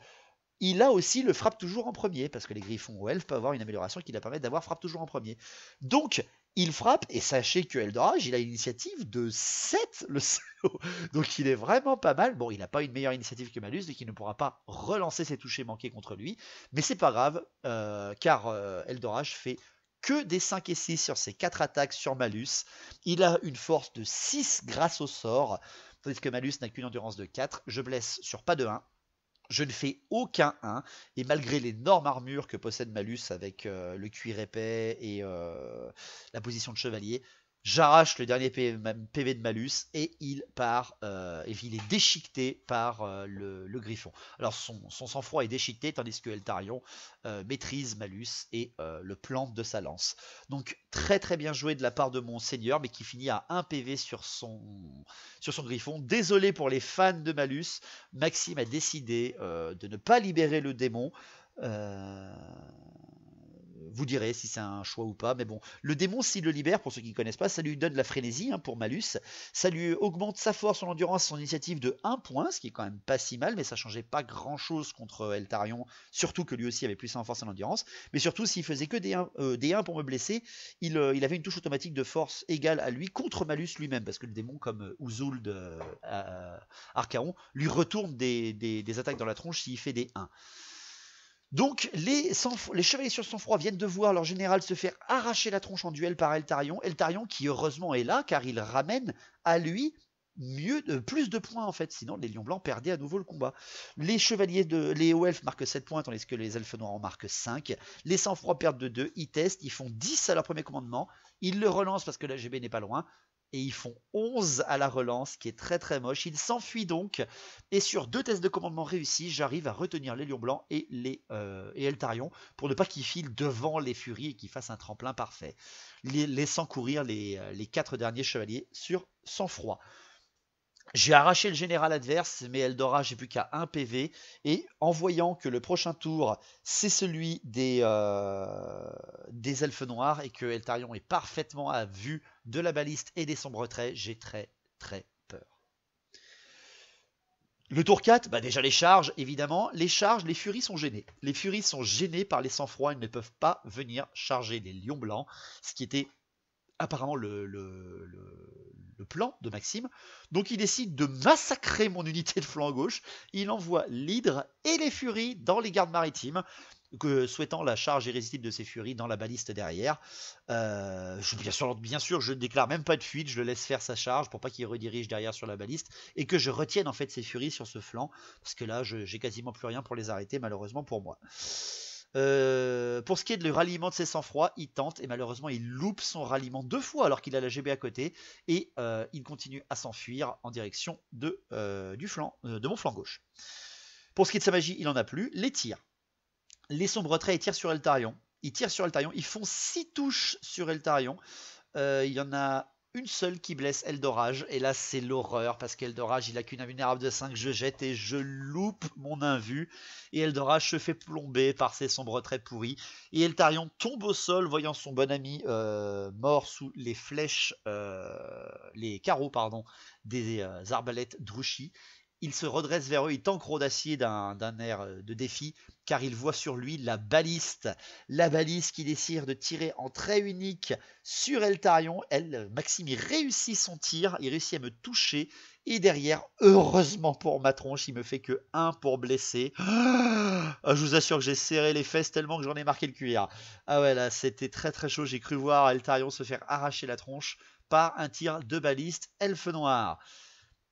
il a aussi le frappe toujours en premier, parce que les griffons ou elfes peuvent avoir une amélioration qui leur permet d'avoir frappe toujours en premier. Donc, il frappe, et sachez que Eldorage, il a une initiative de 7, le salaud. Donc il est vraiment pas mal. Bon, il n'a pas une meilleure initiative que Malus, donc il ne pourra pas relancer ses touchés manqués contre lui. Mais c'est pas grave, car Eldorage fait que des 5 et 6 sur ses 4 attaques sur Malus. Il a une force de 6 grâce au sort, tandis que Malus n'a qu'une endurance de 4. Je blesse sur pas de 1. Je ne fais aucun 1, et malgré l'énorme armure que possède Malus avec le cuir épais et la position de chevalier, j'arrache le dernier PV de Malus et il part, et il est déchiqueté par le griffon. Alors son sang-froid est déchiqueté, tandis que Eltarion maîtrise Malus et le plante de sa lance. Donc très très bien joué de la part de mon seigneur, mais qui finit à 1 PV sur son griffon. Désolé pour les fans de Malus, Maxime a décidé de ne pas libérer le démon. Vous direz si c'est un choix ou pas, mais bon, le démon, s'il le libère, pour ceux qui ne connaissent pas, ça lui donne la frénésie pour Malus, ça lui augmente sa force, son endurance, son initiative de 1 point, ce qui est quand même pas si mal, mais ça changeait pas grand chose contre Eltarion, surtout que lui aussi avait plus en force et en endurance, mais surtout s'il faisait que des 1 pour me blesser, il avait une touche automatique de force égale à lui contre Malus lui-même, parce que le démon comme Uzul de Archaon lui retourne des attaques dans la tronche s'il fait des 1. Donc les chevaliers sur sang-froid viennent de voir leur général se faire arracher la tronche en duel par Eltarion. Eltarion qui heureusement est là car il ramène à lui plus de points en fait, sinon les lions blancs perdaient à nouveau le combat. Les hauts elfes marquent 7 points tandis que les elfes noirs en marquent 5. Les sang-froid perdent de 2, ils testent, ils font 10 à leur premier commandement, ils le relancent parce que la GB n'est pas loin. Et ils font 11 à la relance, qui est très très moche. Ils s'enfuient donc. Et sur 2 tests de commandement réussis, j'arrive à retenir les lions blancs et Eltarion pour ne pas qu'ils filent devant les furies et qu'ils fassent un tremplin parfait, laissant courir les 4 derniers chevaliers sur sang-froid. J'ai arraché le général adverse, mais Eldora, j'ai plus qu'à 1 PV. Et en voyant que le prochain tour, c'est celui des elfes noirs et que Eltarion est parfaitement à vue de la baliste et des sombres traits, j'ai très très peur. Le tour 4, déjà les charges, évidemment. Les charges, les furies sont gênées. Les furies sont gênées par les sang-froid, ils ne peuvent pas venir charger les lions blancs, ce qui était apparemment le plan de Maxime. Donc il décide de massacrer mon unité de flanc gauche. Il envoie l'hydre et les furies dans les gardes maritimes, souhaitant la charge irrésistible de ces furies dans la baliste derrière. Bien sûr, je ne déclare même pas de fuite, je le laisse faire sa charge pour pas qu'il redirige derrière sur la baliste et que je retienne en fait ces furies sur ce flanc, parce que là j'ai quasiment plus rien pour les arrêter malheureusement pour moi. Pour ce qui est de le ralliement de ses sang-froid, il tente et malheureusement il loupe son ralliement 2 fois alors qu'il a la GB à côté et il continue à s'enfuir en direction de mon flanc gauche. Pour ce qui est de sa magie, il en a plus. Les tirs. Les sombres traits, ils tirent sur Eltarion. Ils font 6 touches sur Eltarion. Il y en a une seule qui blesse Eldorage, et là c'est l'horreur, parce qu'Eldorage il a qu'une invulnérable de 5, je jette et je loupe mon invu, et Eldorage se fait plomber par ses sombres traits pourris, et Eltarion tombe au sol, voyant son bon ami mort sous les flèches, les carreaux pardon, des arbalètes Drushi. Il se redresse vers eux, il t'encre d'acier d'un air de défi, car il voit sur lui la baliste qui décide de tirer en trait unique sur Eltarion. Maxime, il réussit son tir, il réussit à me toucher, et derrière, heureusement pour ma tronche, il me fait que 1 pour blesser. Je vous assure que j'ai serré les fesses tellement que j'en ai marqué le cuir. Ah ouais, là, c'était très très chaud, j'ai cru voir Eltarion se faire arracher la tronche par un tir de baliste elfe noir.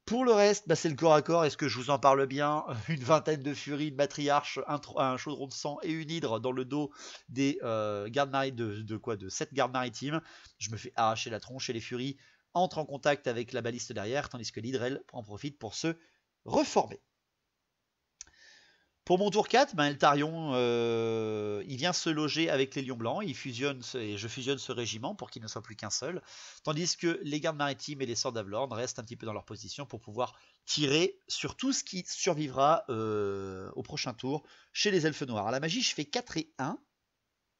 Pour le reste, c'est le corps à corps. Est-ce que je vous en parle bien? Une vingtaine de furies, une matriarche, un chaudron de sang et une hydre dans le dos des gardes maritimes de 7 gardes maritimes. Je me fais arracher la tronche et les furies entrent en contact avec la baliste derrière, tandis que l'hydre, elle, en profite pour se reformer. Pour mon tour 4, Eltarion, il vient se loger avec les lions blancs, je fusionne ce régiment pour qu'il ne soit plus qu'un seul, tandis que les gardes maritimes et les sorts d'Avlorn restent un petit peu dans leur position pour pouvoir tirer sur tout ce qui survivra au prochain tour chez les elfes noirs. À la magie, je fais 4 et 1,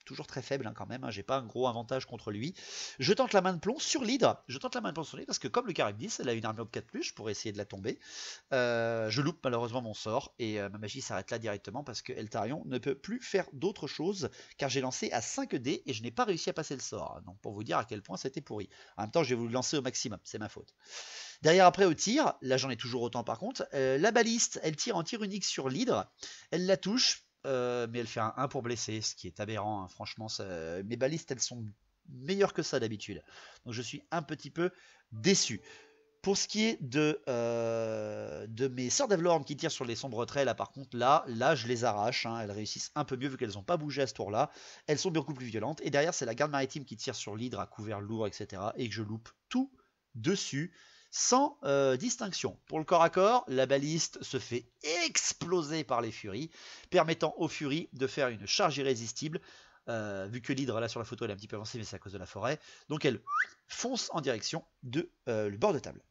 toujours très faible hein, quand même, hein, j'ai pas un gros avantage contre lui. Je tente la main de plomb sur l'hydre, parce que comme le Charybdis, elle a une armure de 4+, je pourrais essayer de la tomber. Je loupe malheureusement mon sort, et ma magie s'arrête là directement, parce que Eltarion ne peut plus faire d'autre chose, car j'ai lancé à 5 dés, et je n'ai pas réussi à passer le sort. Donc pour vous dire à quel point c'était pourri. En même temps, je vais vous le lancer au maximum, c'est ma faute. Derrière après au tir, là j'en ai toujours autant par contre, la baliste, elle tire en tir unique sur l'hydre, elle la touche, mais elle fait un 1 pour blesser, ce qui est aberrant, hein. Franchement, mes balistes elles sont meilleures que ça d'habitude, donc je suis un petit peu déçu. Pour ce qui est de mes Sœurs d'Avelorn qui tirent sur les sombres traits, là par contre, là je les arrache, hein. Elles réussissent un peu mieux vu qu'elles n'ont pas bougé à ce tour-là, elles sont beaucoup plus violentes, et derrière c'est la garde maritime qui tire sur l'hydre à couvert lourd, etc., et que je loupe tout dessus, sans distinction. Pour le corps à corps, la baliste se fait exploser par les furies, permettant aux furies de faire une charge irrésistible, vu que l'hydre là sur la photo elle est un petit peu avancée, mais c'est à cause de la forêt, donc elle fonce en direction de le bord de table.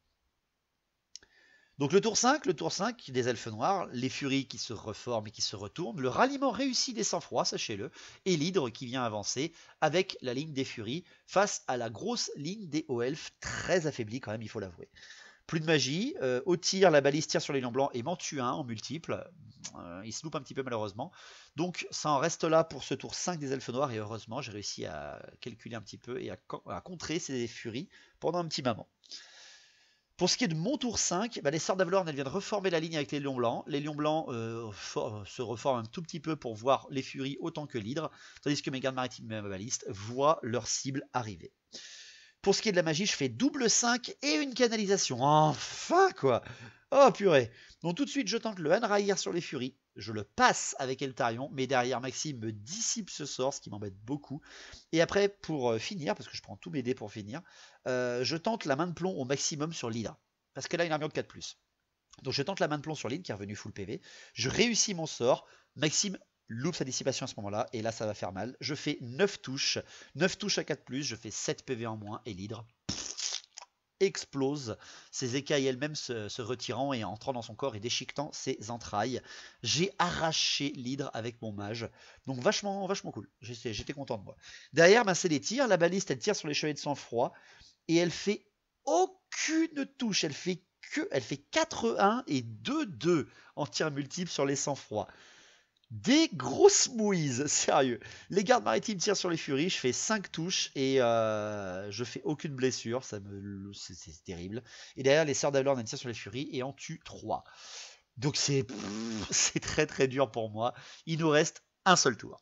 Donc le tour 5 des elfes noirs, les furies qui se reforment et qui se retournent, le ralliement réussi des sang-froids, sachez-le, et l'hydre qui vient avancer avec la ligne des furies face à la grosse ligne des hauts elfes, très affaiblie quand même, il faut l'avouer. Plus de magie, au tir, la balise tire sur les lions blancs et m'en tue un en multiple, il se loupe un petit peu malheureusement, donc ça en reste là pour ce tour 5 des elfes noirs, et heureusement j'ai réussi à calculer un petit peu et à contrer ces furies pendant un petit moment. Pour ce qui est de mon tour 5, les Sœurs d'Avelorn elles viennent reformer la ligne avec les lions blancs. Les lions blancs se reforment un tout petit peu pour voir les furies autant que l'hydre, tandis que mes gardes maritimes et ma baliste voient leur cible arriver. Pour ce qui est de la magie, je fais double 5 et une canalisation. Enfin quoi. Oh purée. Donc tout de suite je tente le Hanraïr sur les furies. Je le passe avec Eltarion, mais derrière Maxime me dissipe ce sort, ce qui m'embête beaucoup. Et après, pour finir, parce que je prends tous mes dés pour finir, je tente la main de plomb au maximum sur l'hydre. Parce qu'elle a une armure de 4+. Donc je tente la main de plomb sur l'hydre qui est revenue full PV. Je réussis mon sort. Maxime loupe sa dissipation à ce moment-là, et là ça va faire mal. Je fais 9 touches. 9 touches à 4+, je fais 7 PV en moins, et l'hydre explose, ses écailles elles-mêmes se retirant et entrant dans son corps et déchiquetant ses entrailles. J'ai arraché l'hydre avec mon mage, donc vachement cool, j'étais content de moi. Derrière, c'est les tirs, la baliste elle tire sur les chevaliers de sang-froid, et elle fait aucune touche, elle fait 4-1 et 2-2 en tir multiple sur les sang-froid. Des grosses mouises, sérieux. Les gardes maritimes tirent sur les furies, je fais 5 touches et je fais aucune blessure, c'est terrible. Et derrière, les Sœurs d'Avelorn tirent sur les furies et en tuent 3. Donc c'est très très dur pour moi. Il nous reste un seul tour.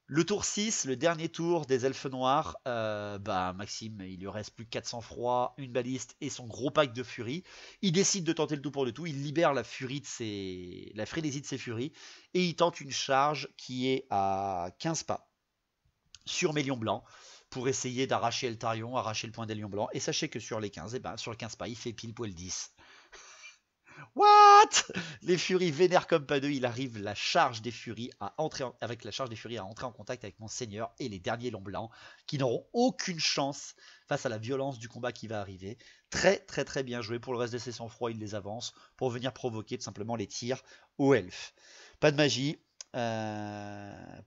Le tour 6, le dernier tour des elfes noirs, Maxime, il lui reste plus que 400 froid, une baliste et son gros pack de furie. Il décide de tenter le tout pour le tout, il libère la frénésie de ses furies, et il tente une charge qui est à 15 pas sur mes lions blancs, pour essayer d'arracher Eltarion, arracher le point des lions blancs, et sachez que sur les 15, sur les 15 pas, il fait pile poil 10. What? Les furies vénèrent comme pas deux, il arrive la charge des furies à entrer en contact avec mon seigneur et les derniers longs blancs qui n'auront aucune chance face à la violence du combat qui va arriver. Très très très bien joué. Pour le reste de ses sang-froid, il les avance pour venir provoquer tout simplement les tirs aux elfes. Pas de magie. La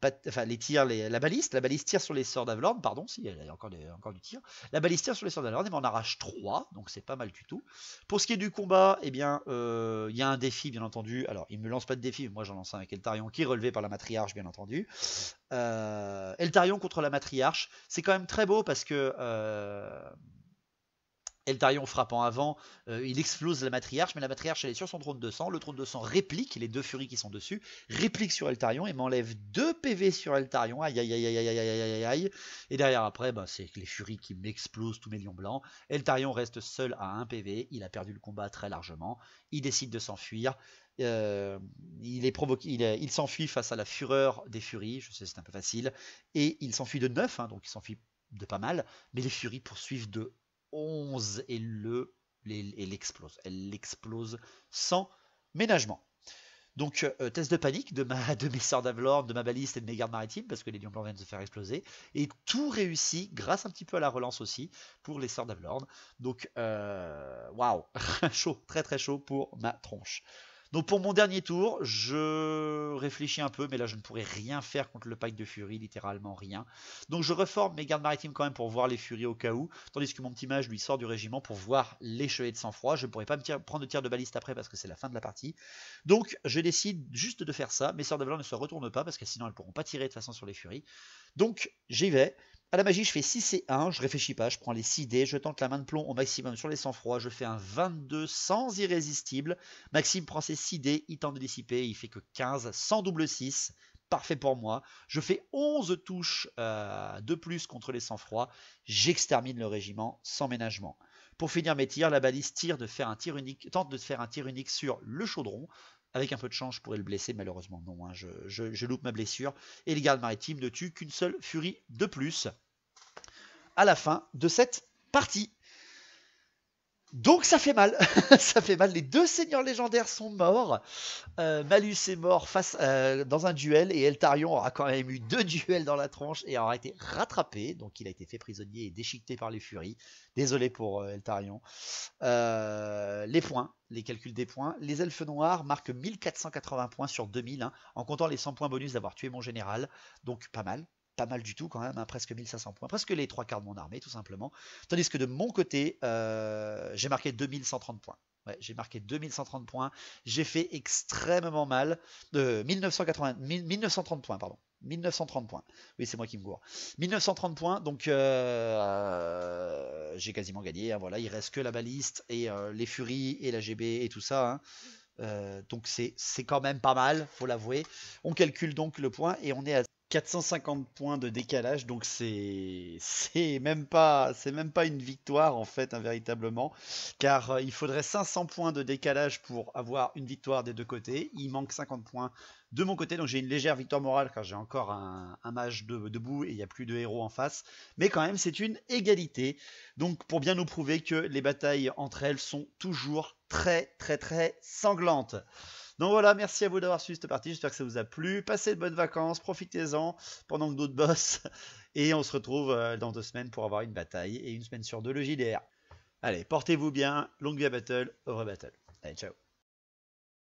baliste tire sur les Sœurs d'Avelorn, pardon, si il y a encore du tir. La baliste tire sur les Sœurs d'Avelorn et m'en arrache 3, donc c'est pas mal du tout. Pour ce qui est du combat, il y a un défi bien entendu. Alors il me lance pas de défi, mais moi j'en lance un avec Eltarion qui est relevé par la matriarche bien entendu. Eltarion contre la matriarche, c'est quand même très beau parce que Eltarion frappant avant, il explose la matriarche, mais la matriarche elle est sur son trône de sang. Le trône de sang réplique, les deux furies qui sont dessus, réplique sur Eltarion et m'enlève 2 PV sur Eltarion. Aïe aïe aïe aïe aïe aïe aïe aïe. Et derrière après, c'est les furies qui m'explosent tous mes lions blancs. Eltarion reste seul à 1 PV, il a perdu le combat très largement. Il décide de s'enfuir. Il s'enfuit face à la fureur des furies, je sais c'est un peu facile, et il s'enfuit de 9, donc il s'enfuit de pas mal, mais les furies poursuivent de 11 et elle explose sans ménagement. Donc test de panique de mes Sœurs d'Avelorn, de ma baliste et de mes gardes maritimes, parce que les lions blancs viennent de se faire exploser, et tout réussit grâce un petit peu à la relance aussi pour les Sœurs d'Avelorn. Donc waouh, chaud, très très chaud pour ma tronche. Donc pour mon dernier tour, je réfléchis un peu, mais là je ne pourrais rien faire contre le pack de furie, littéralement rien. Donc je reforme mes gardes maritimes quand même pour voir les furies au cas où, tandis que mon petit mage lui sort du régiment pour voir les chevaliers de sang-froid. Je ne pourrais pas prendre de tir de baliste après parce que c'est la fin de la partie. Donc je décide juste de faire ça. Mes sœurs de valeur ne se retournent pas parce que sinon elles ne pourront pas tirer de toute façon sur les furies. Donc j'y vais. À la magie, je fais 6 et 1, je réfléchis pas, je prends les 6 dés, je tente la main de plomb au maximum sur les sang-froid, je fais un 22 sans irrésistible. Maxime prend ses 6 dés, il tente de dissiper, il fait que 15, sans double 6, parfait pour moi. Je fais 11 touches de plus contre les sang-froid, j'extermine le régiment sans ménagement. Pour finir mes tirs, la balise tente de faire un tir unique sur le chaudron. Avec un peu de chance, je pourrais le blesser, malheureusement non, hein, je loupe ma blessure. Et les gardes maritimes ne tuent qu'une seule furie de plus à la fin de cette partie. Donc ça fait mal, ça fait mal. Les deux seigneurs légendaires sont morts. Malus est mort dans un duel et Eltarion aura quand même eu 2 duels dans la tronche et aura été rattrapé. Donc il a été fait prisonnier et déchiqueté par les furies. Désolé pour Eltarion. Les points, les calculs des points. Les elfes noirs marquent 1480 points sur 2000, hein, en comptant les 100 points bonus d'avoir tué mon général. Donc pas mal. Pas mal du tout quand même, hein, presque 1500 points, presque les 3 quarts de mon armée tout simplement. Tandis que de mon côté, j'ai marqué 2130 points. Ouais, j'ai marqué 2130 points, j'ai fait extrêmement mal. 1930 points, pardon. 1930 points. Oui, c'est moi qui me gourre. 1930 points, donc j'ai quasiment gagné. Hein, voilà, il reste que la baliste et les furies et la GB et tout ça. Hein. Donc c'est quand même pas mal, faut l'avouer. On calcule donc le point et on est à 450 points de décalage, donc c'est même pas une victoire en fait, hein, véritablement, car il faudrait 500 points de décalage pour avoir une victoire des deux côtés. Il manque 50 points de mon côté, donc j'ai une légère victoire morale car j'ai encore un mage debout et il n'y a plus de héros en face, mais quand même c'est une égalité, donc pour bien nous prouver que les batailles entre elles sont toujours très sanglantes. Donc voilà, merci à vous d'avoir suivi cette partie, j'espère que ça vous a plu. Passez de bonnes vacances, profitez-en pendant que d'autres bossent. Et on se retrouve dans 2 semaines pour avoir une bataille et 1 semaine sur 2 le JDR. Allez, portez-vous bien, longue vie à battle, over battle. Allez, ciao.